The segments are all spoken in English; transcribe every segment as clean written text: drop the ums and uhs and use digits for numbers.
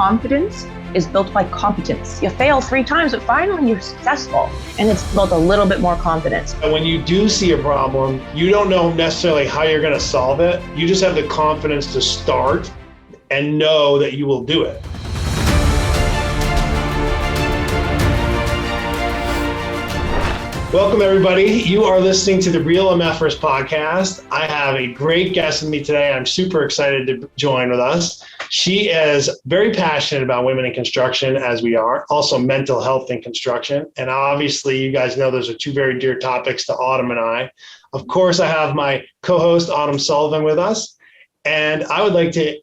confidence is built by competence. You fail 3 times, but finally you're successful. And it's built a little bit more confidence. When you do see a problem, you don't know necessarily how you're going to solve it. You just have the confidence to start and know that you will do it. Welcome, everybody. You are listening to the Real MF'ers podcast. I have a great guest with me today. I'm super excited to join with us. She is very passionate about women in construction, as we are, also mental health in construction. And obviously, you guys know those are 2 very dear topics to Autumn and I. Of course, I have my co-host, Autumn Sullivan, with us. And I would like to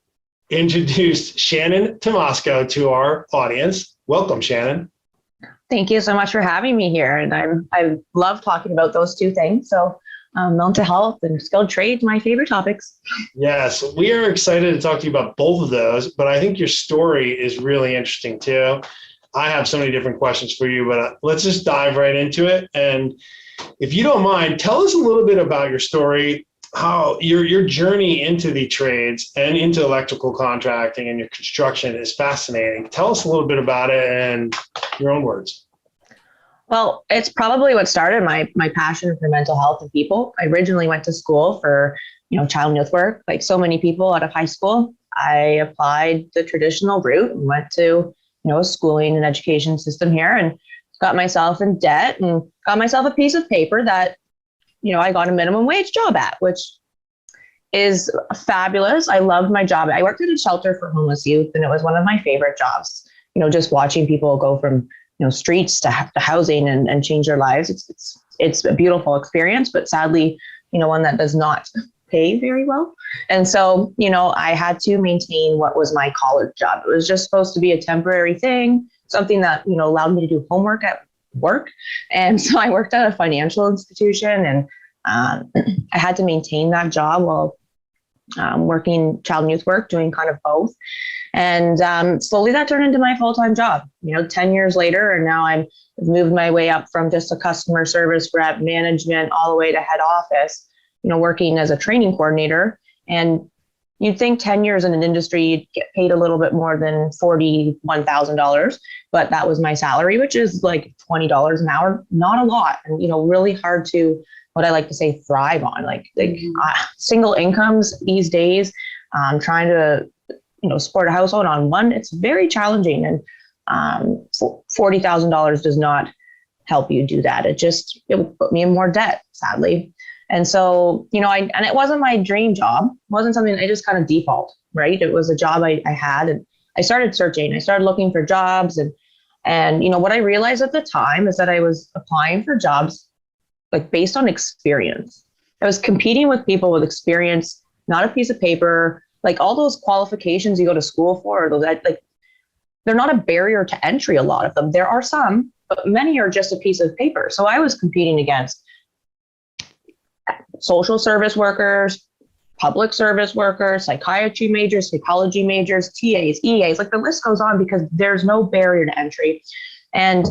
introduce Shannon Tymosko to our audience. Welcome, Shannon. Thank you so much for having me here. And I love talking about those 2 things. So mental health and skilled trades, my favorite topics. Yes, we are excited to talk to you about both of those, but I think your story is really interesting too. I have so many different questions for you, but let's just dive right into it. And if you don't mind, tell us a little bit about your story, how your journey into the trades and into electrical contracting and your construction is fascinating. Tell us a little bit about it in your own words. Well, it's probably what started my passion for mental health and people. I originally went to school for, child and youth work. Like so many people out of high school, I applied the traditional route and went to, a schooling and education system here and got myself in debt and got myself a piece of paper that, I got a minimum wage job at, which is fabulous. I loved my job. I worked at a shelter for homeless youth, and it was one of my favorite jobs. Just watching people go from streets to housing and change their lives. It's a beautiful experience, but sadly, one that does not pay very well. And so, I had to maintain what was my college job. It was just supposed to be a temporary thing, something that, allowed me to do homework at work. And so I worked at a financial institution, and I had to maintain that job while working child and youth work, doing kind of both. And slowly that turned into my full-time job, 10 years later. And now I've moved my way up from just a customer service rep, management, all the way to head office, working as a training coordinator. And you'd think 10 years in an industry, you'd get paid a little bit more than $41,000, but that was my salary, which is like $20 an hour, not a lot. And, really hard to, what I like to say, thrive on, single incomes these days, trying to, support a household on one, it's very challenging. And $40,000 does not help you do that. It would put me in more debt, sadly. And so, and it wasn't my dream job. It wasn't something I just kind of default, right? It was a job I had, and I started searching. I started looking for jobs, and what I realized at the time is that I was applying for jobs based on experience. I was competing with people with experience, not a piece of paper. All those qualifications you go to school for, they're not a barrier to entry, a lot of them. There are some, but many are just a piece of paper. So I was competing against social service workers, public service workers, psychiatry majors, psychology majors, TAs, EAs, the list goes on, because there's no barrier to entry. And,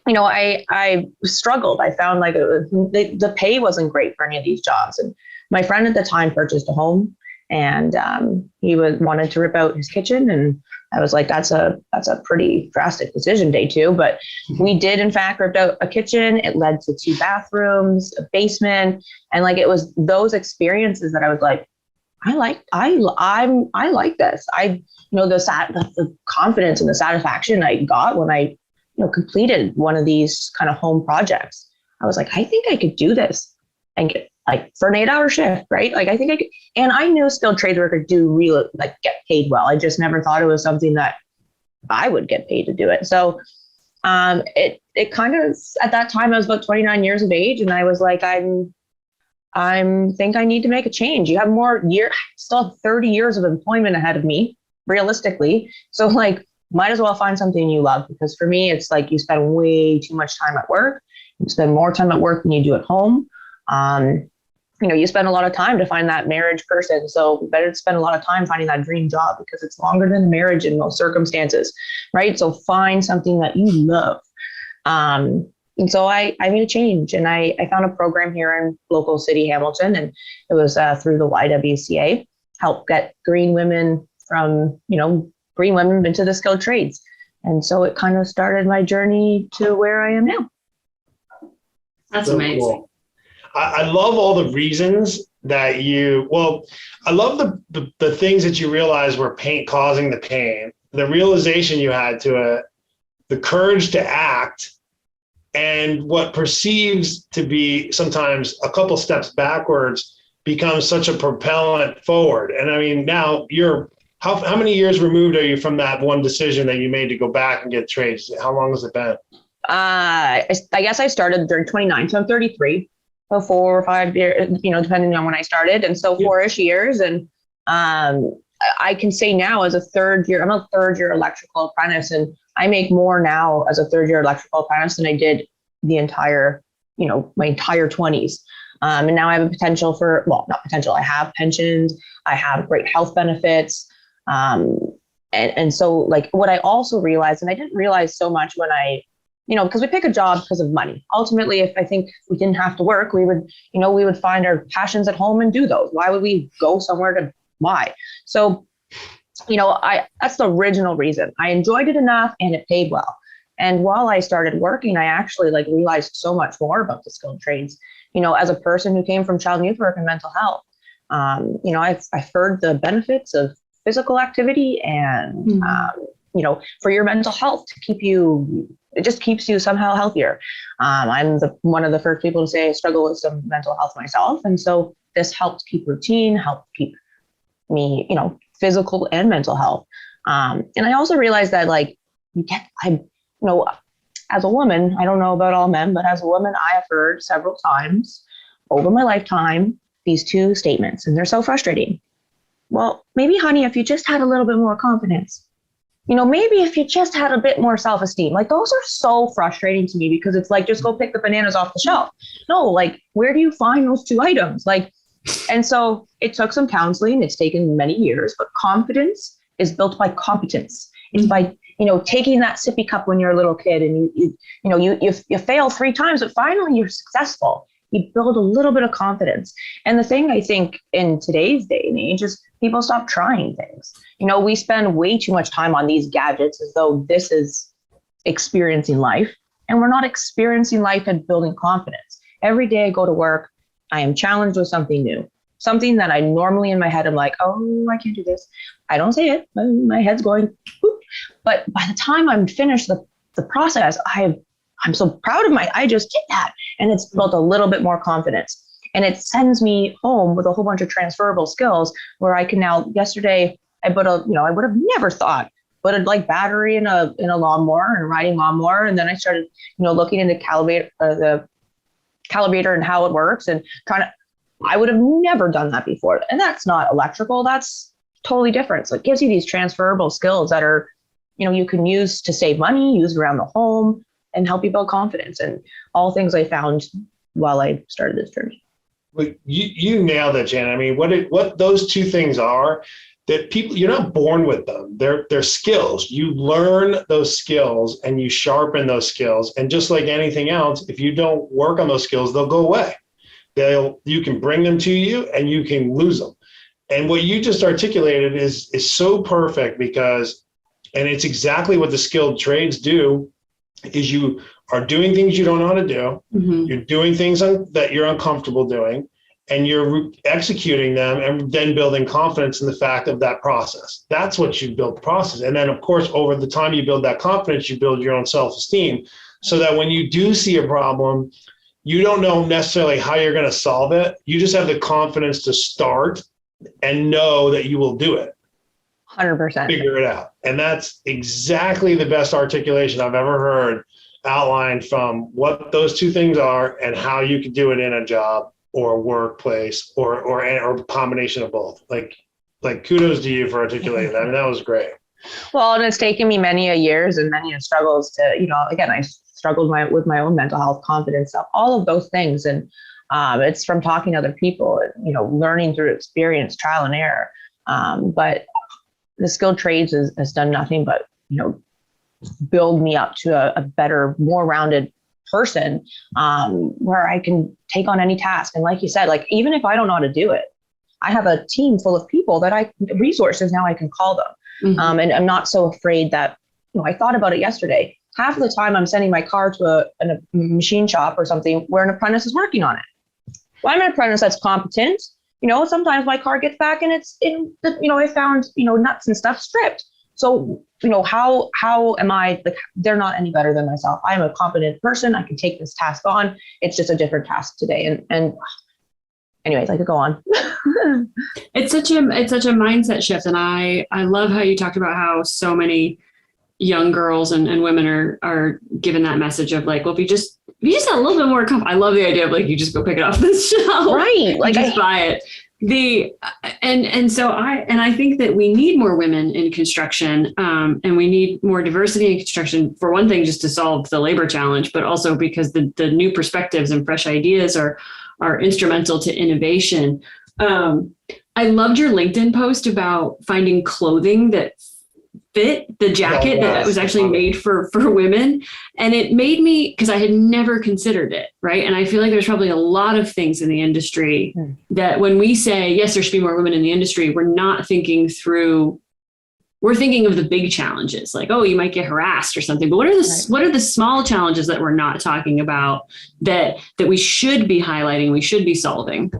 I struggled. I found the pay wasn't great for any of these jobs. And my friend at the time purchased a home, and he wanted to rip out his kitchen, and I was like, that's a pretty drastic decision, day 2. But we did, in fact, rip out a kitchen. It led to 2 bathrooms, a basement, and it was those experiences that I was like, I like this. The confidence and the satisfaction I got when I completed one of these kind of home projects. I was like, I think I could do this and get for an 8-hour shift, right? I think I could, and I knew skilled trades workers do really get paid well. I just never thought it was something that I would get paid to do it. So it kind of, at that time, I was about 29 years of age, and I was like, I think I need to make a change. You have still have 30 years of employment ahead of me, realistically. So might as well find something you love, because for me, it's you spend way too much time at work. You spend more time at work than you do at home. You spend a lot of time to find that marriage person. So better to spend a lot of time finding that dream job, because it's longer than a marriage in most circumstances, right? So find something that you love. And so I made a change, and I found a program here in local city, Hamilton, and it was through the YWCA, help get green women from, bring women into the skilled trades. And so it kind of started my journey to where I am now. That's So amazing. cool. I love all the reasons that I love the things that you realized were causing the pain, the realization you had to it, the courage to act, and what perceives to be sometimes a couple steps backwards becomes such a propellant forward. And I mean, now how many years removed are you from that one decision that you made to go back and get trades? How long has it been? I guess I started during 29, so I'm 33. So 4 or 5 years, depending on when I started. And so 4-ish years. And I can say now I'm a third year electrical apprentice, and I make more now as a third year electrical apprentice than I did the entire, my entire 20s. And now I have a potential for, well, not potential, I have pensions, I have great health benefits. And so like what I also realized, and I didn't realize so much when because we pick a job because of money. Ultimately, if I think we didn't have to work, we would find our passions at home and do those. Why would we go somewhere to why? So, that's the original reason. I enjoyed it enough and it paid well. And while I started working, I actually realized so much more about the skilled trades. As a person who came from child and youth work and mental health, I've heard the benefits of physical activity and, for your mental health to keep you. It just keeps you somehow healthier. I'm one of the first people to say I struggle with some mental health myself. And so this helped keep routine, helped keep me, physical and mental health. And I also realized that as a woman, I don't know about all men, but as a woman, I have heard several times over my lifetime, these two statements, and they're so frustrating. Well, maybe honey, if you just had a little bit more confidence, maybe if you just had a bit more self-esteem, those are so frustrating to me because it's just go pick the bananas off the shelf. No, where do you find those two items? And so it took some counseling. It's taken many years, but confidence is built by competence. It's by, taking that sippy cup when you're a little kid and you fail 3 times, but finally you're successful. You build a little bit of confidence. And the thing I think in today's day and age is people stop trying things. We spend way too much time on these gadgets as though this is experiencing life. And we're not experiencing life and building confidence. Every day I go to work, I am challenged with something new, something that I normally in my head, I'm like, oh, I can't do this. I don't say it. My head's going, whoop. But by the time I'm finished the process, I'm so proud of I just did that. And it's built a little bit more confidence. And it sends me home with a whole bunch of transferable skills where I can now, yesterday, I put I would have never thought, put a battery in a lawnmower and a riding lawnmower. And then I started, looking into the calibrator and how it works and I would have never done that before. And that's not electrical. That's totally different. So it gives you these transferable skills that are, you can use to save money, use around the home, and help you build confidence, and all things I found while I started this journey. Well, you nailed it, Shannon. I mean, what those two things are, that people, you're not born with them. They're skills. You learn those skills and you sharpen those skills. And just like anything else, if you don't work on those skills, they'll go away. You can bring them to you and you can lose them. And what you just articulated is so perfect because, and it's exactly what the skilled trades do, is you are doing things you don't know how to do. Mm-hmm. You're doing things that you're uncomfortable doing, and you're executing them and then building confidence in the fact of that process. That's what you build the process. And then, of course, over the time you build that confidence, you build your own self-esteem so that when you do see a problem, you don't know necessarily how you're going to solve it. You just have the confidence to start and know that you will do it. 100%. Figure it out. And that's exactly the best articulation I've ever heard outlined from what those two things are and how you could do it in a job or a workplace or a combination of both. Like kudos to you for articulating that. I mean, that was great. Well, and it's taken me many a years and many struggles to, again, I struggled with my own mental health, confidence, stuff, all of those things. And it's from talking to other people, learning through experience, trial and error. But the skilled trades has done nothing but, build me up to a better, more rounded person where I can take on any task. And like you said, even if I don't know how to do it, I have a team full of people resources now I can call them. And I'm not so afraid that, I thought about it yesterday. Half of the time I'm sending my car to a machine shop or something where an apprentice is working on it. Well, I'm an apprentice that's competent. Sometimes my car gets back and it's I found, nuts and stuff stripped. So, how am I, like, they're not any better than myself. I'm a competent person. I can take this task on. It's just a different task today. And anyways, I could go on. It's such a mindset shift. And I love how you talked about how so many young girls and women are given that message of like, well, if you just had a little bit more I love the idea of like, you just go pick it off the shelf. Right. Like, just buy it. So I think that we need more women in construction, and we need more diversity in construction, for one thing, just to solve the labor challenge, but also because the new perspectives and fresh ideas are instrumental to innovation. I loved your LinkedIn post about finding clothing that fit the jacket that was actually made for women. And it made me, because I had never considered it, right? And I feel like there's probably a lot of things in the industry that when we say, yes, there should be more women in the industry, we're not thinking through, we're thinking of the big challenges, like, oh, you might get harassed or something. But what are the small challenges that we're not talking about that we should be highlighting, we should be solving?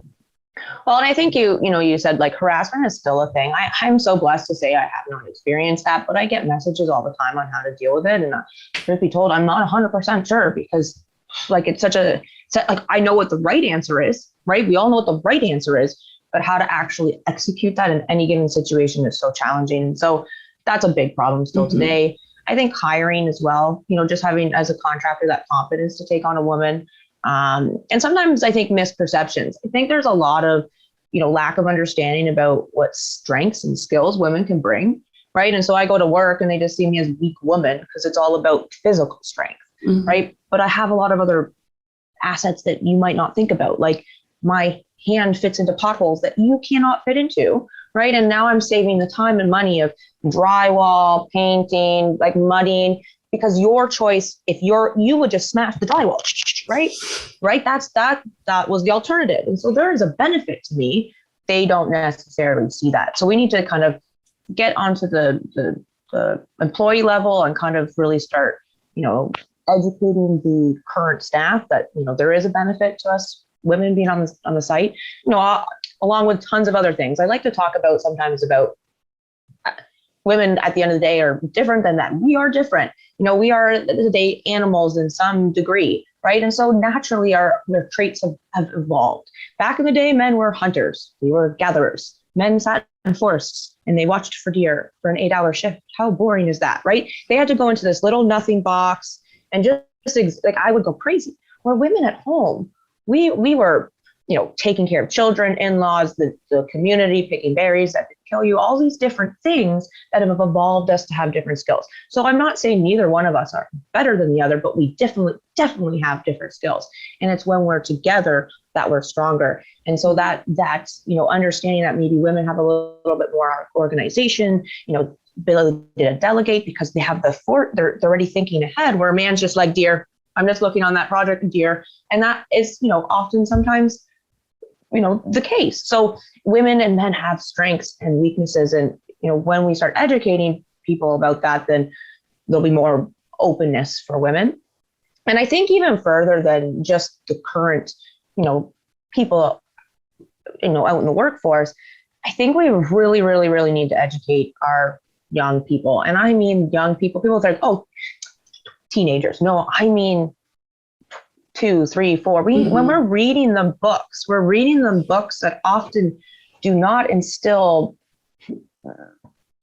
Well, and I think you said like harassment is still a thing. I'm so blessed to say I have not experienced that, but I get messages all the time on how to deal with it. And truth be told, I'm not 100% sure because like it's like I know what the right answer is, right? We all know what the right answer is, but how to actually execute that in any given situation is so challenging. And so that's a big problem still today. I think hiring as well, just having as a contractor that confidence to take on a woman. And sometimes I think misperceptions. I think there's a lot of, lack of understanding about what strengths and skills women can bring, right? And so I go to work and they just see me as a weak woman because it's all about physical strength, right? But I have a lot of other assets that you might not think about, like my hand fits into potholes that you cannot fit into, right? And now I'm saving the time and money of drywall, painting, like mudding, because your choice, if you would just smash the drywall, right? That was the alternative. And so there is a benefit to me. They don't necessarily see that. So we need to kind of get onto the employee level and kind of really start, educating the current staff that, there is a benefit to us women being on the site, along with tons of other things. I like to talk about sometimes about women at the end of the day are different than that. We are different. We are at the end of the day animals in some degree, right? And so naturally our traits have evolved. Back in the day, men were hunters. We were gatherers. Men sat in forests and they watched for deer for an 8-hour shift. How boring is that, right? They had to go into this little nothing box and just like I would go crazy. Where women at home, we were, taking care of children, in-laws, the community, picking berries that could kill you, all these different things that have evolved us to have different skills. So I'm not saying neither one of us are better than the other, but we definitely have different skills. And it's when we're together that we're stronger. And so that's, understanding that maybe women have a little bit more organization, ability to delegate because they have they're already thinking ahead, where a man's just like, dear, I'm just looking on that project, dear. And that is, often sometimes, the case. So women and men have strengths and weaknesses. And, when we start educating people about that, then there'll be more openness for women. And I think even further than just the current, people, out in the workforce, I think we really, really, really need to educate our young people. And I mean, young people think, oh, teenagers. No, I mean, 2, 3, 4. When we're reading them books, that often do not instill,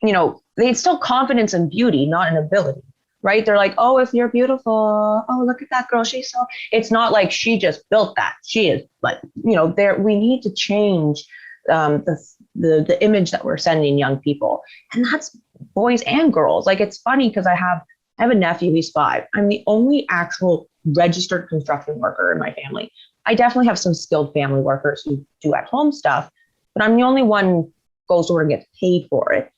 they instill confidence and beauty, not an ability, right? They're like, oh, if you're beautiful, oh, look at that girl. She's so, it's not like she just built that. She is like, we need to change the image that we're sending young people. And that's boys and girls. Like, it's funny because I have a nephew, he's 5. I'm the only actual registered construction worker in my family. I definitely have some skilled family workers who do at home stuff, but I'm the only one who goes to work and gets paid for it.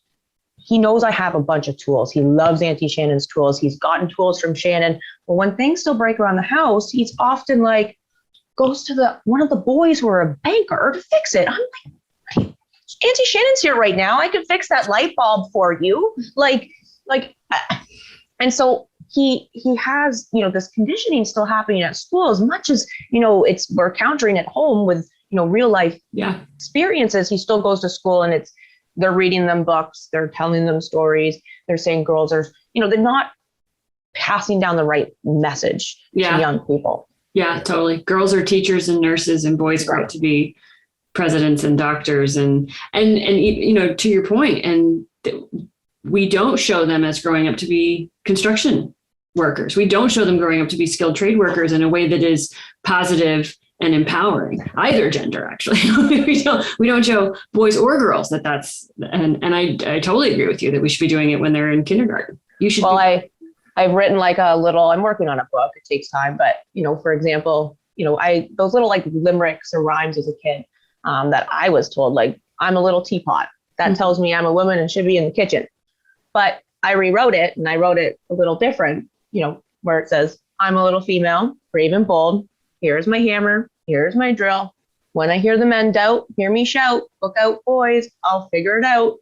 He knows I have a bunch of tools. He loves Auntie Shannon's tools. He's gotten tools from Shannon. But when things still break around the house, he's often like, goes to one of the boys who are a banker to fix it. I'm like, Auntie Shannon's here right now. I can fix that light bulb for you. And so he has, this conditioning still happening at school as much as, we're countering at home with, real life experiences. He still goes to school and they're reading them books. They're telling them stories. They're saying girls are, they're not passing down the right message to young people. Yeah, totally. Girls are teachers and nurses, and boys grow up to be presidents and doctors. And to your point, and we don't show them as growing up to be construction workers. We don't show them growing up to be skilled trade workers in a way that is positive and empowering, either gender, actually. we don't show boys or girls that's, and I totally agree with you that we should be doing it when they're in kindergarten. You should. Well, I've written I'm working on a book. It takes time, but for example, those little like limericks or rhymes as a kid that I was told, like, I'm a little teapot. That tells me I'm a woman and should be in the kitchen. But I rewrote it and I wrote it a little different, where it says, I'm a little female, brave and bold. Here's my hammer. Here's my drill. When I hear the men doubt, hear me shout, look out, boys, I'll figure it out.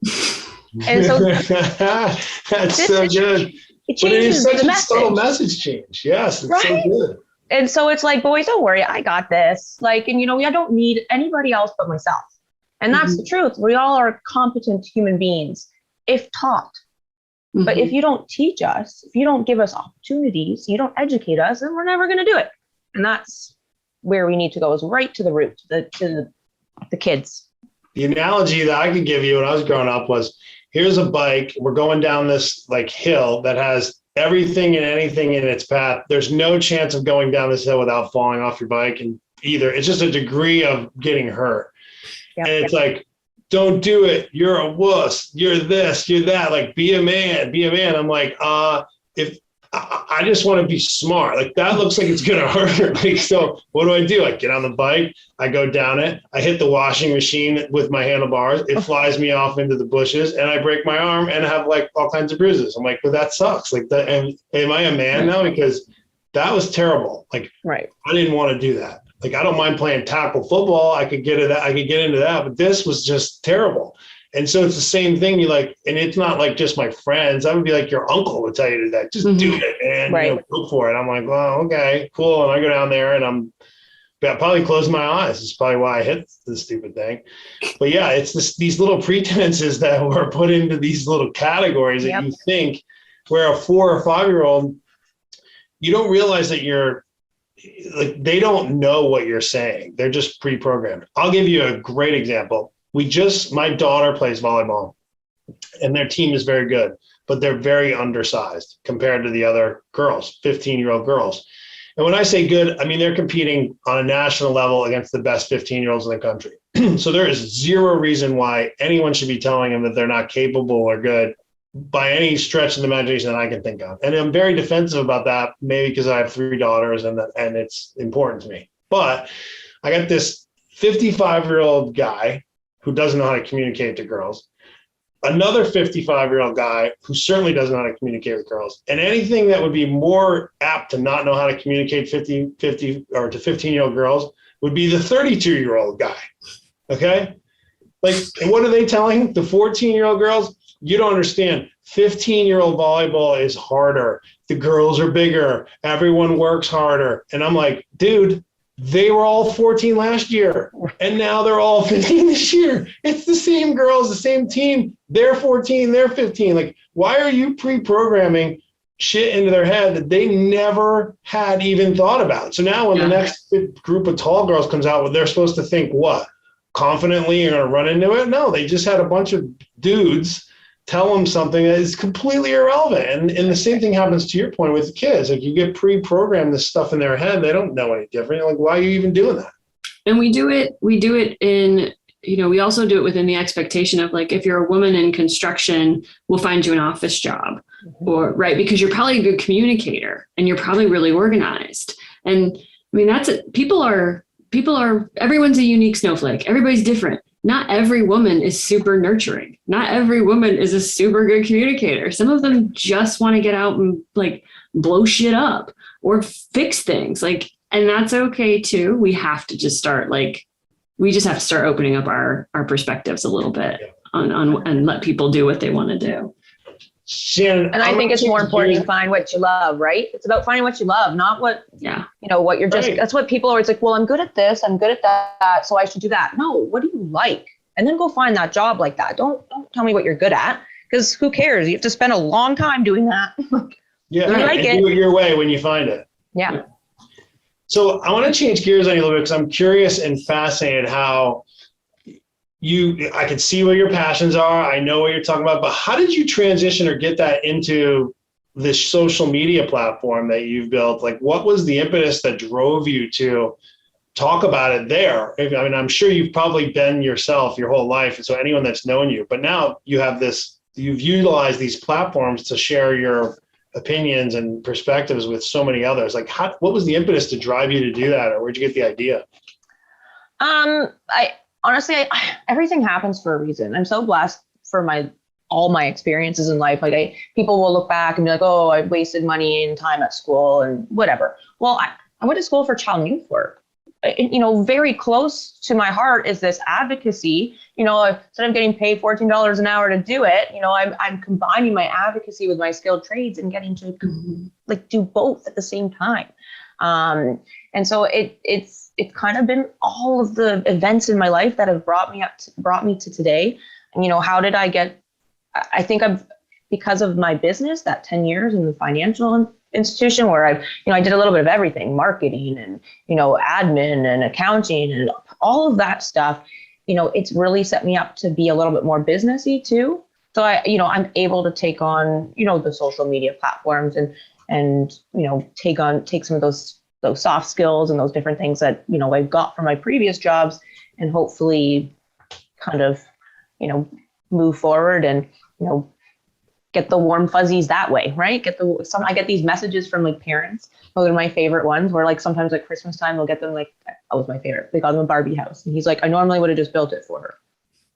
And so that's so good. It changes but it is such the a subtle message change. Yes, it's so good. And so it's like, boys, don't worry, I got this. Like, and I don't need anybody else but myself. And that's the truth. We all are competent human beings if taught. Mm-hmm. But if you don't teach us, if you don't give us opportunities, you don't educate us, then we're never going to do it. And that's where we need to go, is right to the root, to the kids. The analogy that I could give you when I was growing up was, here's a bike. We're going down this like hill that has everything and anything in its path. There's no chance of going down this hill without falling off your bike. And it's just a degree of getting hurt. Yep. And it's like, don't do it. You're a wuss. You're this, you're that. Like, be a man. I'm like, if I just want to be smart. Like, that looks like it's going to hurt. Like, so what do? I get on the bike. I go down it. I hit the washing machine with my handlebars. It flies me off into the bushes and I break my arm and have like all kinds of bruises. I'm like, well, that sucks. Like, that. And am I a man now? Because that was terrible. Like, I didn't want to do that. Like, I don't mind playing tackle football. I could get into that, but this was just terrible. And so it's the same thing. You like, and it's not like just my friends. I would be like, your uncle would tell you to that. Just do it, man. Go for it. I'm like, well, okay, cool. And I go down there and I probably close my eyes. It's probably why I hit this stupid thing. But yeah, it's these little pretenses that were put into these little categories that you think, where a 4 or 5-year-old, you don't realize that you're like, they don't know what you're saying. They're just pre-programmed. I'll give you a great example. My daughter plays volleyball and their team is very good, but they're very undersized compared to the other girls, 15-year-old girls. And when I say good, I mean, they're competing on a national level against the best 15-year-olds in the country. So there is zero reason why anyone should be telling them that they're not capable or good by any stretch of the imagination that I can think of. And I'm very defensive about that, maybe because I have 3 daughters and it's important to me. But I got this 55-year-old guy who doesn't know how to communicate to girls, another 55-year-old guy who certainly doesn't know how to communicate with girls, and anything that would be more apt to not know how to communicate 50 or to 15-year-old girls would be the 32-year-old guy. Okay? Like, and what are they telling the 14-year-old girls? You don't understand. 15-year-old volleyball is harder. The girls are bigger. Everyone works harder. And I'm like, dude, they were all 14 last year, and now they're all 15 this year. It's the same girls, the same team. They're 14, they're 15. Like, why are you pre-programming shit into their head that they never had even thought about? So now when the next group of tall girls comes out, they're supposed to think what? Confidently, you're going to run into it? No, they just had a bunch of dudes tell them something that is completely irrelevant. And the same thing happens to your point with the kids. Like, you get pre-programmed this stuff in their head. They don't know any different. You're like, why are you even doing that? And we do it in, we also do it within the expectation of, like, if you're a woman in construction, we'll find you an office job, or because you're probably a good communicator and you're probably really organized. And I mean, that's it. People are, everyone's a unique snowflake. Everybody's different. Not every woman is super nurturing. Not every woman is a super good communicator. Some of them just want to get out and like blow shit up or fix things. Like, and that's okay too. We have to just start like we just have to start opening up our perspectives a little bit on and let people do what they want to do. Shannon, And I think it's more important to find what you love, right? It's about finding what you love, not what, what you're just, that's what people are always like, well, I'm good at this, I'm good at that, so I should do that. No, what do you like? And then go find that job like that. Don't tell me what you're good at, because who cares? You have to spend a long time doing that. Yeah, you like it. Do it your way when you find it. Yeah. So I want to change gears on you a little bit, because I'm curious and fascinated how I can see what your passions are. I know what you're talking about, but how did you transition or get that into this social media platform that you've built? Like, what was the impetus that drove you to talk about it there? I mean, I'm sure you've probably been yourself your whole life. So anyone that's known you, but now you have you've utilized these platforms to share your opinions and perspectives with so many others. Like, what was the impetus to drive you to do that? Or where'd you get the idea? Honestly, everything happens for a reason. I'm so blessed for all my experiences in life. Like people will look back and be like, oh, I wasted money and time at school and whatever. Well, I went to school for child and youth work. Very close to my heart is this advocacy. Instead of getting paid $14 an hour to do it, I'm combining my advocacy with my skilled trades and getting to do both at the same time. And so it's kind of been all of the events in my life that have brought me to today. And, how did I get, I think because of my business, that 10 years in the financial institution where I did a little bit of everything, marketing and, admin and accounting and all of that stuff, it's really set me up to be a little bit more businessy too. So I'm able to take on, the social media platforms and take some of those soft skills and those different things that, I got from my previous jobs and hopefully kind of, move forward and, get the warm fuzzies that way, right? I get these messages from like parents. Those are my favorite ones where like sometimes at Christmas time, they'll get them like, that was my favorite. They got them a Barbie house. And he's like, I normally would have just built it for her,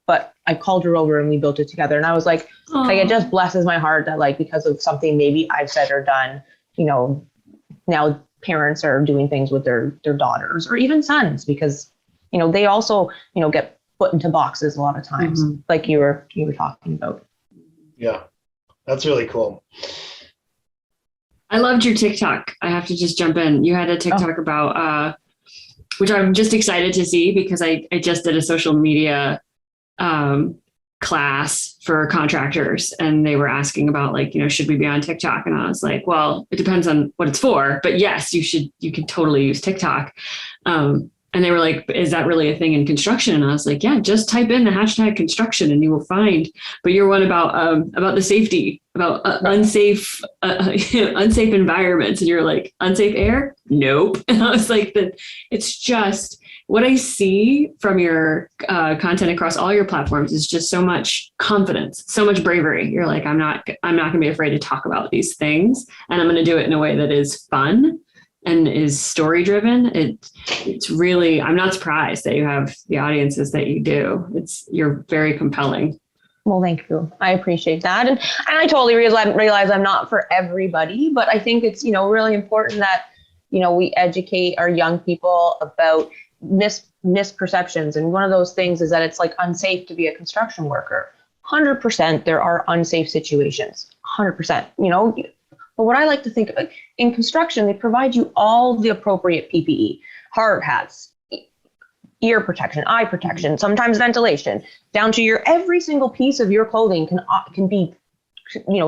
but I called her over and we built it together. And I was like, it just blesses my heart that like, because of something maybe I've said or done, now parents are doing things with their daughters or even sons, because, they also, get put into boxes a lot of times, like you were talking about. Yeah. That's really cool. I loved your TikTok. I have to just jump in. You had a TikTok about, which I'm just excited to see because I just did a social media class for contractors and they were asking about like, should we be on TikTok? And I was like, well, it depends on what it's for, but yes, you can totally use TikTok. And they were like, is that really a thing in construction? And I was like, yeah, just type in the hashtag construction and you will find. But your one about the safety, about unsafe environments. And you're like, unsafe air? Nope. And I was like, it's just what I see from your content across all your platforms is just so much confidence, so much bravery. You're like, I'm not going to be afraid to talk about these things. And I'm going to do it in a way that is fun and is story driven. It's really, I'm not surprised that you have the audiences that you do. You're very compelling. Well, thank you. I appreciate that. And I totally realize I'm not for everybody, but I think it's, really important that, we educate our young people about misperceptions. And one of those things is that it's like unsafe to be a construction worker. 100% there are unsafe situations, 100%, But what I like to think of in construction, they provide you all the appropriate PPE, hard hats, ear protection, eye protection, sometimes ventilation, down to every single piece of your clothing can be,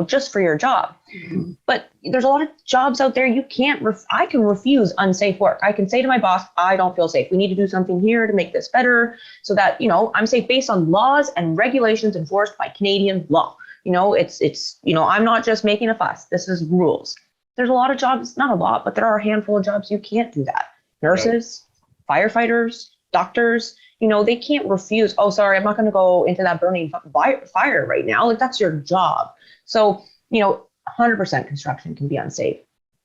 just for your job. Mm-hmm. But there's a lot of jobs out there I can refuse unsafe work. I can say to my boss, I don't feel safe. We need to do something here to make this better so that, I'm safe based on laws and regulations enforced by Canadian law. I'm not just making a fuss. This is rules. There's a lot of jobs, not a lot, but there are a handful of jobs you can't do that. Nurses, firefighters, doctors, they can't refuse. Oh, sorry, I'm not going to go into that burning fire right now. Like that's your job. So, 100% construction can be unsafe,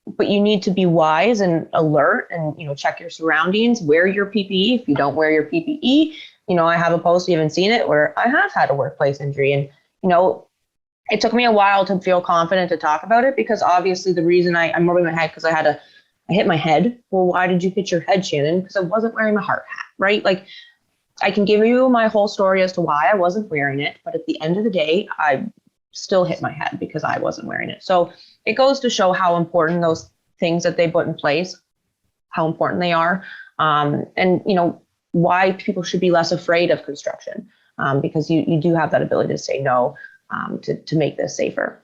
but you need to be wise and alert and, check your surroundings, wear your PPE. If you don't wear your PPE, I have a post, you haven't seen it, where I have had a workplace injury and, it took me a while to feel confident to talk about it because obviously the reason I'm rubbing my head because I hit my head. Well, why did you hit your head, Shannon? Because I wasn't wearing my hard hat, right? Like I can give you my whole story as to why I wasn't wearing it, but at the end of the day, I still hit my head because I wasn't wearing it. So it goes to show how important those things that they put in place, how important they are, and why people should be less afraid of construction, because you do have that ability to say no, to make this safer.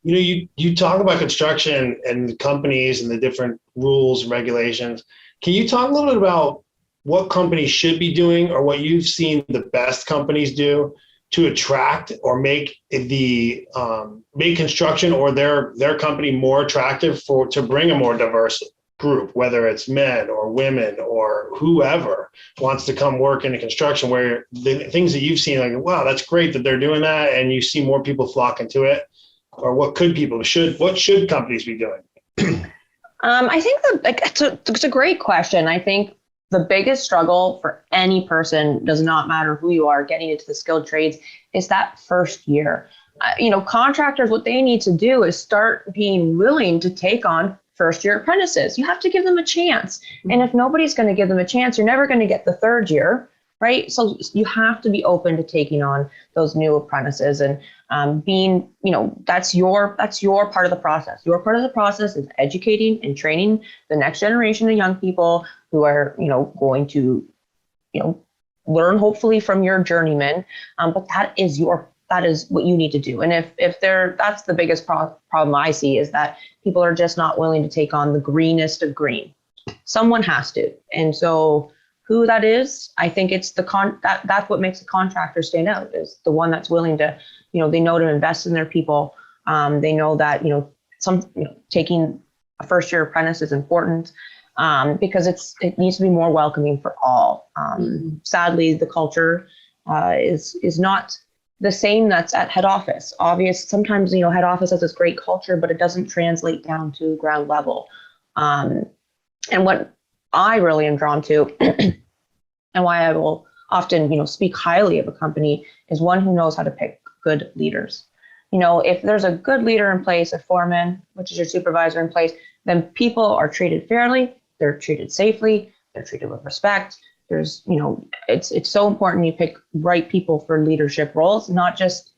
You talk about construction and the companies and the different rules and regulations. Can you talk a little bit about what companies should be doing, or what you've seen the best companies do to attract or make make construction or their company more attractive to bring a more diverse group, whether it's men or women or whoever wants to come work in construction, where the things that you've seen, like, wow, that's great that they're doing that, and you see more people flocking to it? Or what should companies be doing? I think it's a great question. I think the biggest struggle for any person, does not matter who you are, getting into the skilled trades, is that first year. Contractors, what they need to do is start being willing to take on first year apprentices. You have to give them a chance. And if nobody's going to give them a chance, you're never going to get the third year, right? So you have to be open to taking on those new apprentices, and being, that's your part of the process. Your part of the process is educating and training the next generation of young people who are, going to, learn hopefully from your journeyman. But that is what you need to do. And that's the biggest problem I see, is that people are just not willing to take on the greenest of green. Someone has to. And so who that is, I think it's that's what makes a contractor stand out, is the one that's willing to, they know to invest in their people. They know that, taking a first year apprentice is important, because it needs to be more welcoming for all. Sadly, the culture is not the same that's at head office. Sometimes, head office has this great culture, but it doesn't translate down to ground level. And what I really am drawn to and why I will often, speak highly of a company, is one who knows how to pick good leaders. If there's a good leader in place, a foreman, which is your supervisor, in place, then people are treated fairly, they're treated safely, they're treated with respect. There's, it's so important you pick right people for leadership roles, not just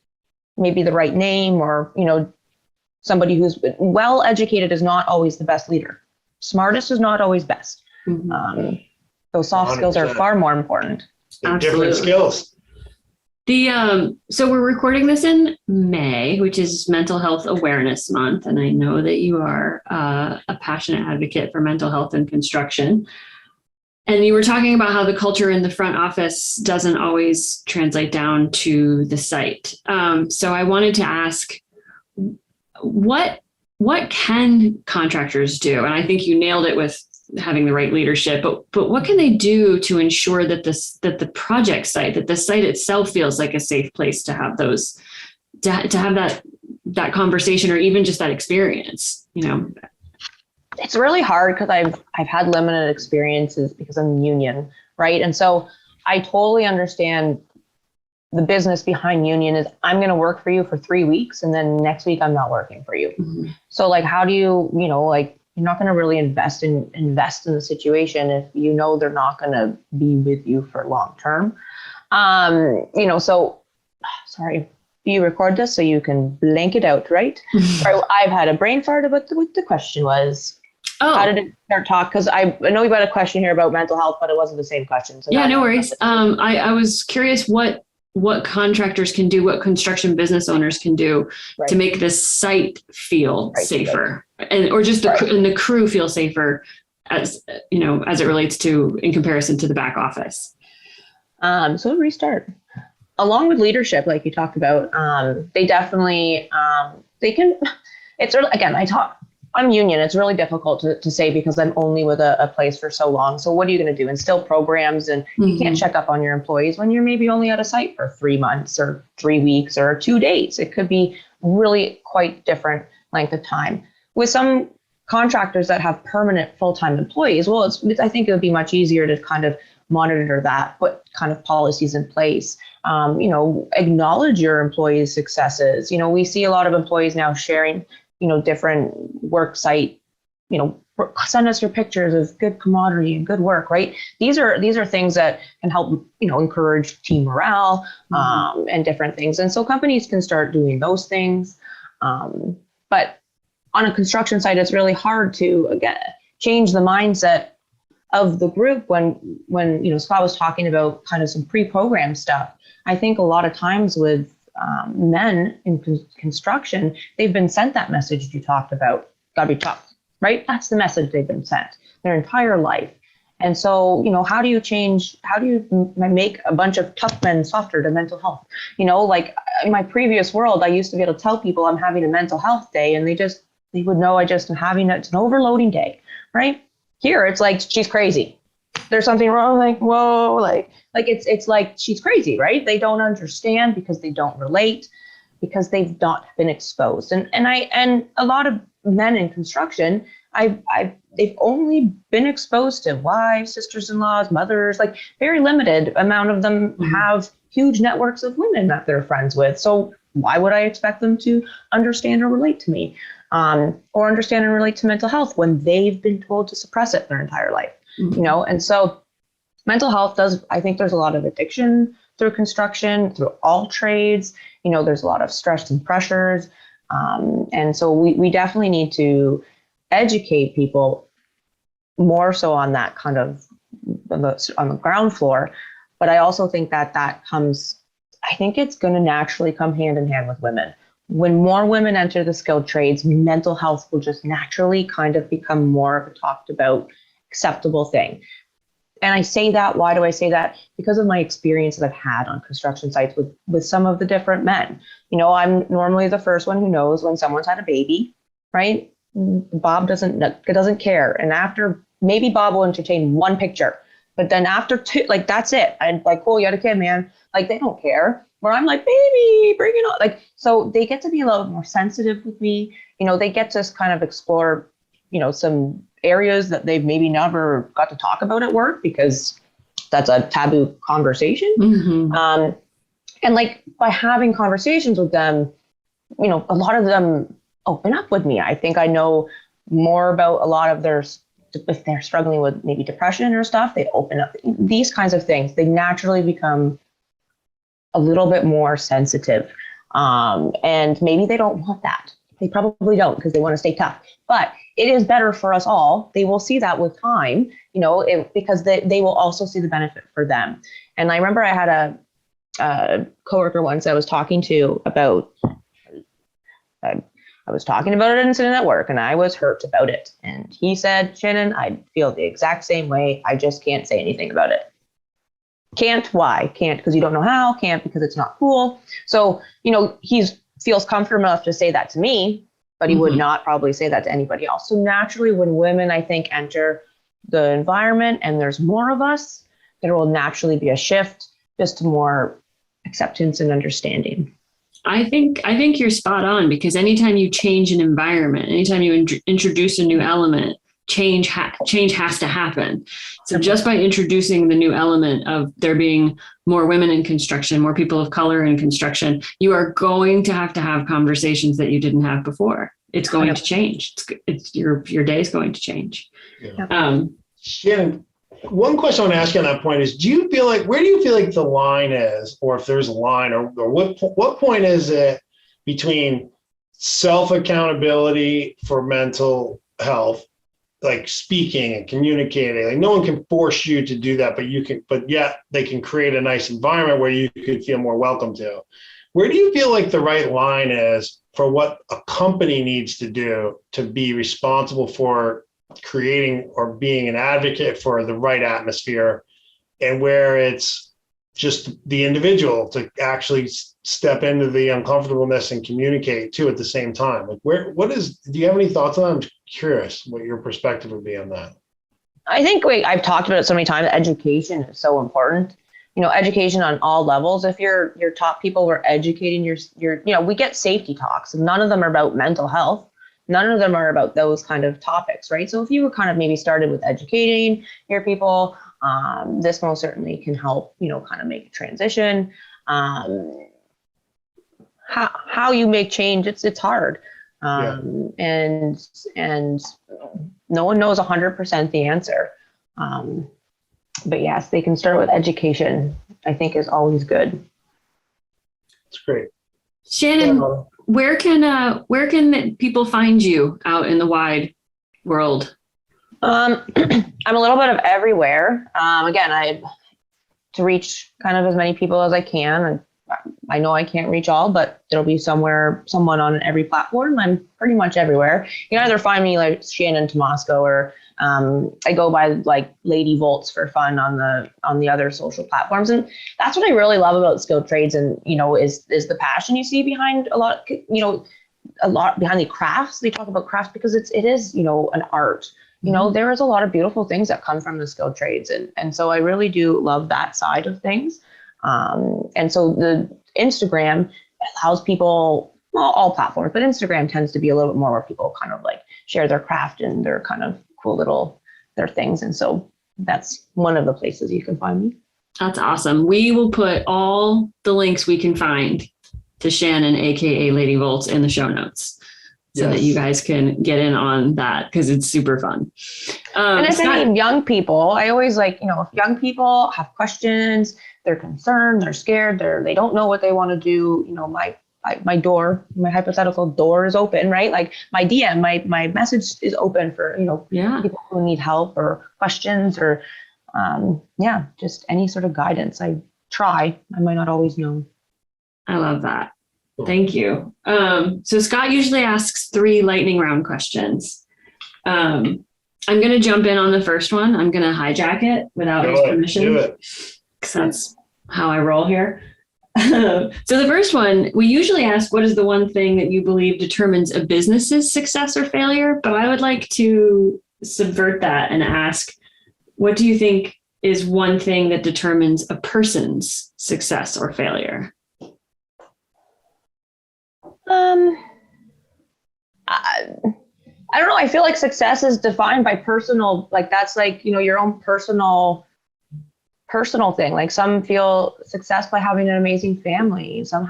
maybe the right name, or, somebody who's well educated is not always the best leader. Smartest is not always best. Those soft 100%. Skills are far more important. Different skills. So we're recording this in May, which is Mental Health Awareness Month. And I know that you are a passionate advocate for mental health in construction. And you were talking about how the culture in the front office doesn't always translate down to the site. So I wanted to ask, what can contractors do? And I think you nailed it with having the right leadership, but what can they do to ensure that the project site, that the site itself feels like a safe place to have those, to have that conversation, or even just that experience? It's really hard, because I've had limited experiences because I'm union, right? And so I totally understand the business behind union is, I'm going to work for you for 3 weeks, and then next week I'm not working for you. So how do you, you're not going to really invest in the situation if they're not going to be with you for long term. So sorry, you record this so you can blank it out, right? Sorry, I've had a brain fart about what the question was. Oh. How did it start talk? Because I know we've got a question here about mental health, but it wasn't the same question. So yeah, no worries. I was curious what contractors can do, what construction business owners can do to make this site feel safer, or just the crew feel safer, as as it relates to, in comparison to the back office. So restart. Along with leadership, like you talked about, they definitely they can. It's really, again, I'm union. It's really difficult to say, because I'm only with a place for so long. So what are you going to do? Instill programs, and you can't check up on your employees when you're maybe only at a site for 3 months or 3 weeks or 2 days. It could be really quite different length of time. With some contractors that have permanent full-time employees, well, I think it would be much easier to kind of monitor that, put kind of policies in place, acknowledge your employees' successes. We see a lot of employees now sharing different work site, send us your pictures of good camaraderie and good work, right? These are things that can help, encourage team morale, and different things. And so companies can start doing those things. But on a construction site, it's really hard to, again, change the mindset of the group when Scott was talking about kind of some pre-programmed stuff. I think a lot of times with men in construction, they've been sent that message you talked about, gotta be tough, right? That's the message they've been sent their entire life. And so, how do you make a bunch of tough men softer to mental health? Like in my previous world, I used to be able to tell people I'm having a mental health day, and they would know it's an overloading day, right? Here, it's like, she's crazy. There's something wrong. Like, whoa, like it's like she's crazy, right? They don't understand because they don't relate, because they've not been exposed. And a lot of men in construction, they've only been exposed to wives, sisters-in-laws, mothers, like very limited amount of them have huge networks of women that they're friends with. So why would I expect them to understand or relate to me, or understand and relate to mental health when they've been told to suppress it their entire life? And so mental health I think there's a lot of addiction through construction, through all trades. There's a lot of stress and pressures. And so we definitely need to educate people more so on that kind of on the ground floor. But I also think that I think it's going to naturally come hand in hand with women. When more women enter the skilled trades, mental health will just naturally kind of become more of a talked about, acceptable thing. And I say that, why do I say that? Because of my experience that I've had on construction sites with some of the different men. I'm normally the first one who knows when someone's had a baby, right? Bob doesn't care. And after, maybe Bob will entertain one picture, but then after two, like, that's it. I'm like, cool, you had a kid, man. Like, they don't care. Where I'm like, baby, bring it on. Like, so they get to be a little more sensitive with me. They get to kind of explore, some areas that they've maybe never got to talk about at work because that's a taboo conversation. And like, by having conversations with them, a lot of them open up with me. I think I know more about a lot of if they're struggling with maybe depression or stuff, they open up. These kinds of things, they naturally become a little bit more sensitive. And maybe they don't want that. They probably don't, because they want to stay tough. But it is better for us all. They will see that with time, because they will also see the benefit for them. And I remember I had a coworker once I was talking to about, I was talking about an incident at work, and I was hurt about it. And he said, Shannon, I feel the exact same way. I just can't say anything about it. Can't, why? Can't because you don't know how, can't because it's not cool. So, he feels comfortable enough to say that to me, but he would not probably say that to anybody else. So naturally, when women, I think, enter the environment and there's more of us, there will naturally be a shift just to more acceptance and understanding. I think you're spot on, because anytime you change an environment, anytime you introduce a new element, change has to happen. So just by introducing the new element of there being more women in construction, more people of color in construction, you are going to have conversations that you didn't have before. It's going to change. It's your day is going to change. Yeah. Shannon, one question I want to ask you on that point is, where do you feel like the line is, or if there's a line, or what point is it between self-accountability for mental health, like speaking and communicating? Like, no one can force you to do that, but yet they can create a nice environment where you could feel more welcome to. Where do you feel like the right line is for what a company needs to do to be responsible for creating or being an advocate for the right atmosphere, and where it's just the individual to actually step into the uncomfortableness and communicate too at the same time? Like, do you have any thoughts on that? I'm curious what your perspective would be on that. I think I've talked about it so many times. Education is so important. Education on all levels. If your top people were educating we get safety talks, and none of them are about mental health. None of them are about those kind of topics, right? So if you were kind of maybe started with educating your people, this most certainly can help, kind of make a transition. How you make change, it's hard. And no one knows 100% the answer. But yes, they can start with education, I think is always good. It's great. Shannon, where can people find you out in the wide world? I'm a little bit of everywhere. Again, to reach kind of as many people as I can. And I know I can't reach all, but there'll be someone on every platform. I'm pretty much everywhere. You can either find me like Shannon Tymosko, or I go by like Lady Volts for fun on the other social platforms. And that's what I really love about skilled trades, and is the passion you see behind a lot behind the crafts. They talk about crafts because it is an art. There is a lot of beautiful things that come from the skilled trades. And so I really do love that side of things. And so the Instagram allows people, well, all platforms, but Instagram tends to be a little bit more where people kind of like share their craft and their kind of cool their things. And so that's one of the places you can find me. That's awesome. We will put all the links we can find to Shannon, AKA Lady Volts, in the show notes. So that you guys can get in on that, because it's super fun. And if any young people, I always like, if young people have questions, they're concerned, they're scared, they don't know what they want to do, my hypothetical door is open, right? Like my DM, my message is open for, people who need help or questions or, just any sort of guidance. I might not always know. I love that. Thank you. So Scott usually asks 3 lightning round questions. I'm going to jump in on the first one. I'm going to hijack it without his permission, because that's how I roll here. So the first one, we usually ask, what is the one thing that you believe determines a business's success or failure? But I would like to subvert that and ask, what do you think is one thing that determines a person's success or failure? I don't know. I feel like success is defined by personal, like that's like, your own personal thing. Like some feel success by having an amazing family. So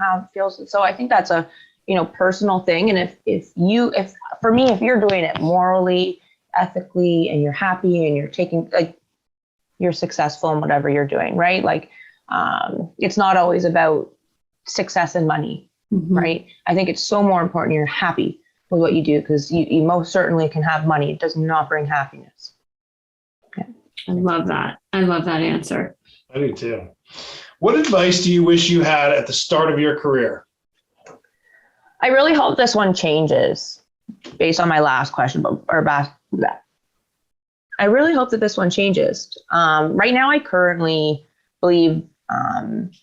I think that's a, personal thing. And if for me, if you're doing it morally, ethically, and you're happy and you're taking, like, you're successful in whatever you're doing, right? Like, it's not always about success and money. Mm-hmm. Right. I think it's so more important you're happy with what you do, because you most certainly can have money. It does not bring happiness. Yeah. I love that. I love that answer. I do too. What advice do you wish you had at the start of your career? I really hope this one changes based on my last question, I really hope that this one changes. Right now, I currently believe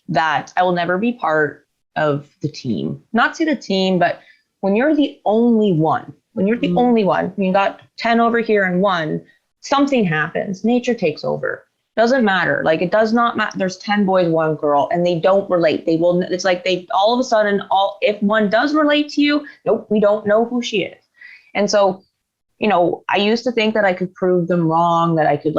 that I will never be part of the team. Not say the team, but when you're the only one, you got 10 over here and 1, something happens. Nature takes over. Doesn't matter. Like, it does not matter. There's 10 boys, 1 girl, and they don't relate. It's like all of a sudden, if one does relate to you, nope, we don't know who she is. And so, I used to think that I could prove them wrong, that I could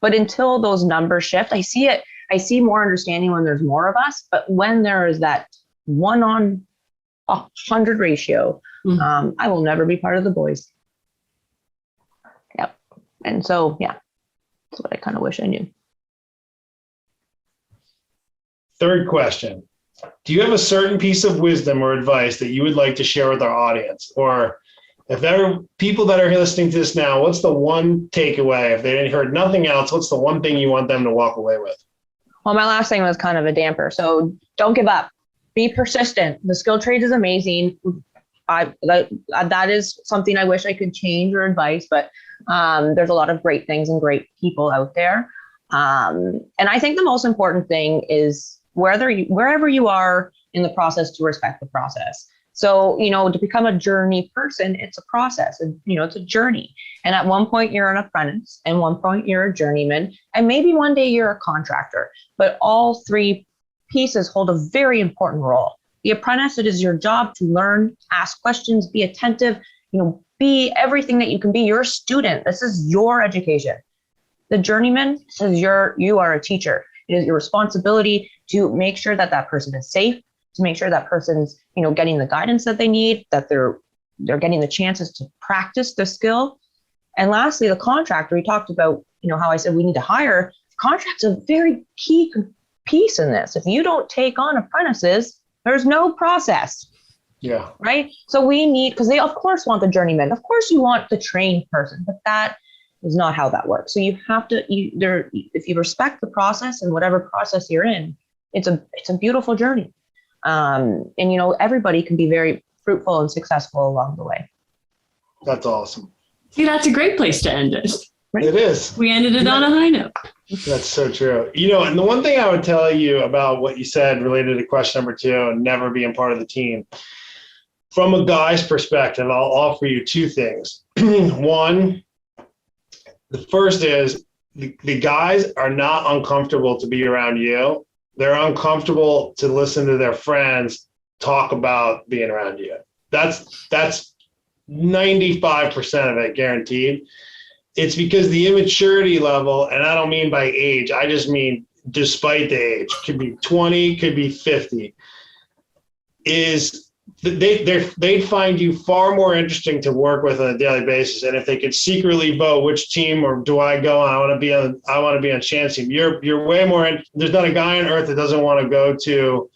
but until those numbers shift, I see more understanding when there's more of us, but when there is that 1 on 100 ratio, I will never be part of the boys. Yep. And so, that's what I kind of wish I knew. Third question. Do you have a certain piece of wisdom or advice that you would like to share with our audience? Or if there are people that are listening to this now, what's the one takeaway? If they heard nothing else, what's the one thing you want them to walk away with? Well, my last thing was kind of a damper. So don't give up. Be persistent. The skilled trades is amazing. That is something I wish I could change or advice, but there's a lot of great things and great people out there. And I think the most important thing is wherever you are in the process, to respect the process. So, to become a journey person, it's a process, it's a journey. And at one point you're an apprentice, and one point you're a journeyman, and maybe one day you're a contractor, but all 3 pieces hold a very important role. The apprentice, it is your job to learn, ask questions, be attentive, be everything that you can be. You're a student. This is your education. The journeyman says you are a teacher. It is your responsibility to make sure that person is safe, to make sure that person's, getting the guidance that they need, that they're they're getting the chances to practice the skill. And lastly, the contractor, we talked about, how I said we need to hire. Contract's a very key piece in this. If you don't take on apprentices, there's no process. Yeah. Right. So we need, because they of course want the journeyman. Of course you want the trained person, but that is not how that works. So you have to, if you respect the process and whatever process you're in, it's a beautiful journey. And everybody can be very fruitful and successful along the way. That's awesome. See, that's a great place to end it. Right. It is. We ended it on a high note. That's so true. And the one thing I would tell you about what you said related to question number 2 and never being part of the team, from a guy's perspective, I'll offer you 2 things. One, the first is the guys are not uncomfortable to be around you. They're uncomfortable to listen to their friends talk about being around you. That's 95% of it guaranteed. It's because the immaturity level, and I don't mean by age, I just mean despite the age, could be 20, could be 50, is they'd find you far more interesting to work with on a daily basis. And if they could secretly vote which team or do I go on, I want to be on Shannon's team. You're way more. There's not a guy on earth that doesn't want to go to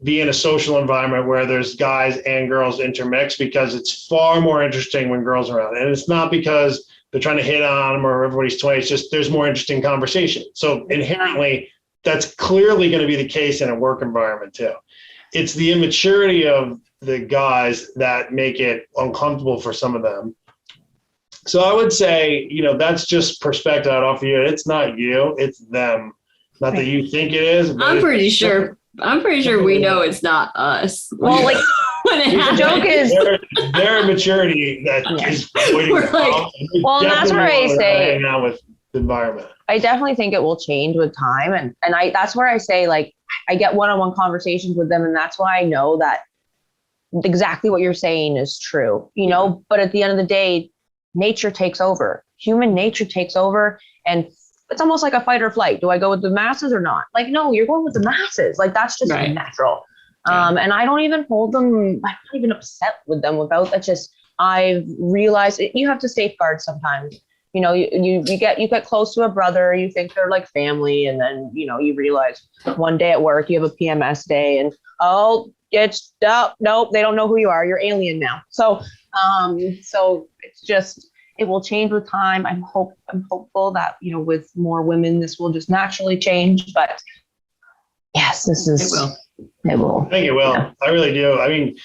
be in a social environment where there's guys and girls intermixed, because it's far more interesting when girls are around. And it's not because they're trying to hit on them or everybody's 20. It's just there's more interesting conversation. So inherently, that's clearly going to be the case in a work environment too. It's the immaturity of the guys that make it uncomfortable for some of them. So I would say, that's just perspective I'd offer you. It's not you, it's them. Not that you think it is. I'm pretty sure we know it's not us. Well, like, the joke is their immaturity that is waiting. Well, and that's where I say now with the environment. I definitely think it will change with time. And that's where I say, like, I get one-on-one conversations with them. And that's why I know that exactly what you're saying is true, but at the end of the day, nature takes over, human nature takes over. And it's almost like a fight or flight. Do I go with the masses or not? Like, no, you're going with the masses. Like, that's just natural. And I don't even hold them. I'm not even upset with them about that. Just, I've realized you have to safeguard sometimes. You get close to a brother, you think they're like family. And then, you realize one day at work, you have a PMS day and, it's nope, they don't know who you are. You're alien now. So it's just, it will change with time. I'm hopeful that, with more women, this will just naturally change, but yes, it will. I think it will. Yeah. I really do. I mean,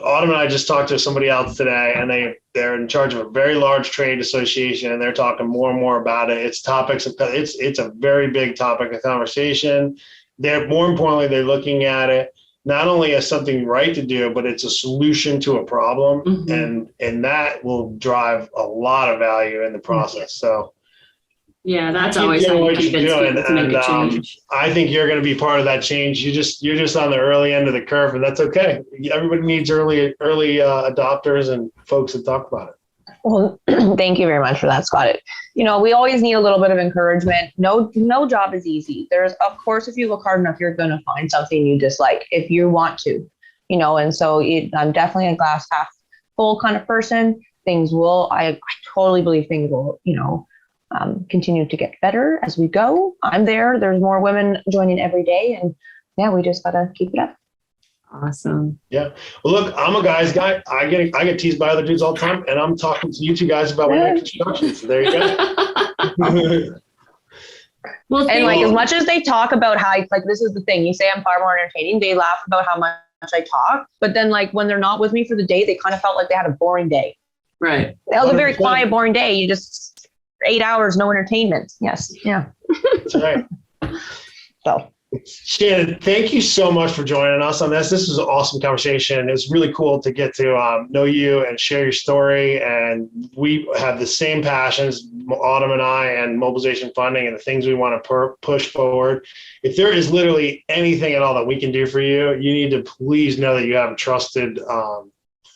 Autumn and I just talked to somebody else today, and they're in charge of a very large trade association, and they're talking more and more about it. It's a very big topic of conversation. More importantly, they're looking at it not only as something right to do, but it's a solution to a problem. Mm-hmm. And that will drive a lot of value in the process. So yeah, that's always how you convince people to make a change. I think you're going to be part of that change. You're just on the early end of the curve, and that's okay. Everybody needs early adopters and folks that talk about it. Well, thank you very much for that, Scott. We always need a little bit of encouragement. No job is easy. There's, of course, if you look hard enough, you're going to find something you dislike if you want to, and so I'm definitely a glass half full kind of person. I totally believe things will, continue to get better as we go. I'm there. There's more women joining every day, and yeah, we just got to keep it up. Awesome. Yeah. Well, look, I'm a guy's guy. I get teased by other dudes all the time, and I'm talking to you two guys about women in construction. So there you go. Well, and like, as much as they talk about how, like, this is the thing, you say I'm far more entertaining, they laugh about how much I talk, but then like when they're not with me for the day, they kind of felt like they had a boring day. Right. That was a very quiet, boring day. You just 8 hours, no entertainment. Yes. Yeah. That's right. So. Shannon, thank you so much for joining us on this. This was an awesome conversation. It's really cool to get to know you and share your story. And we have the same passions, Autumn and I, and mobilization funding and the things we want to push forward. If there is literally anything at all that we can do for you, you need to please know that you have a trusted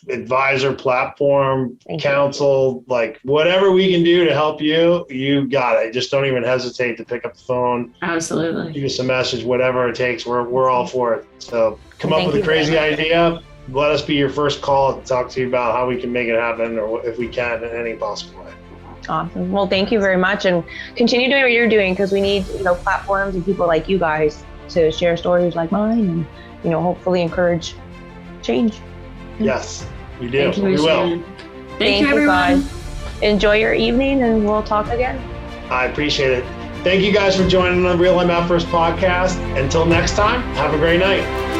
advisor, platform, counsel, like whatever we can do to help you, you got it. Just don't even hesitate to pick up the phone. Absolutely. Give us a message, whatever it takes. We're all for it. So come up with a crazy idea, let us be your first call to talk to you about how we can make it happen, or if we can in any possible way. Awesome. Well, thank you very much, and continue doing what you're doing, because we need, platforms and people like you guys to share stories like mine, and, hopefully encourage change. Yes, we do. Thank you, We will. Shannon. Thank you, everyone. guys. Enjoy your evening, and we'll talk again. I appreciate it. Thank you guys for joining the Real MF'ers podcast. Until next time, have a great night.